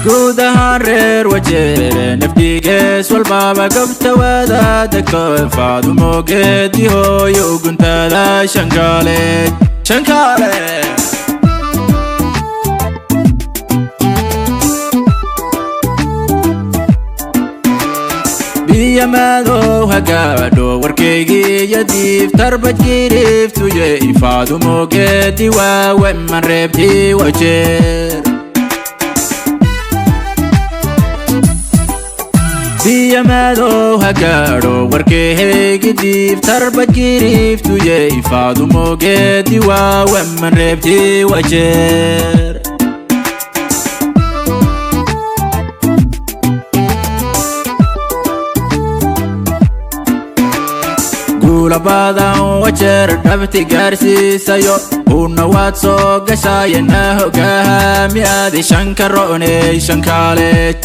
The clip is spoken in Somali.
guudahaan reer wajeere nafdigees walbaba gobta wadaadegto Faadumo geedi hooyo guntada shankaale biya madow hagaadho warkaygi yadiif tarbad giriftuye Faadumo geedi waawe man reebti wajeer biya madow hagaadho warkaygi diif tarbad giriftuye Faadumo geedi waawe man reebti wajeer badan wajeer dhabti gaarsiisayo una waad soo gashayana hogaamiyaadi shankarooney shankaale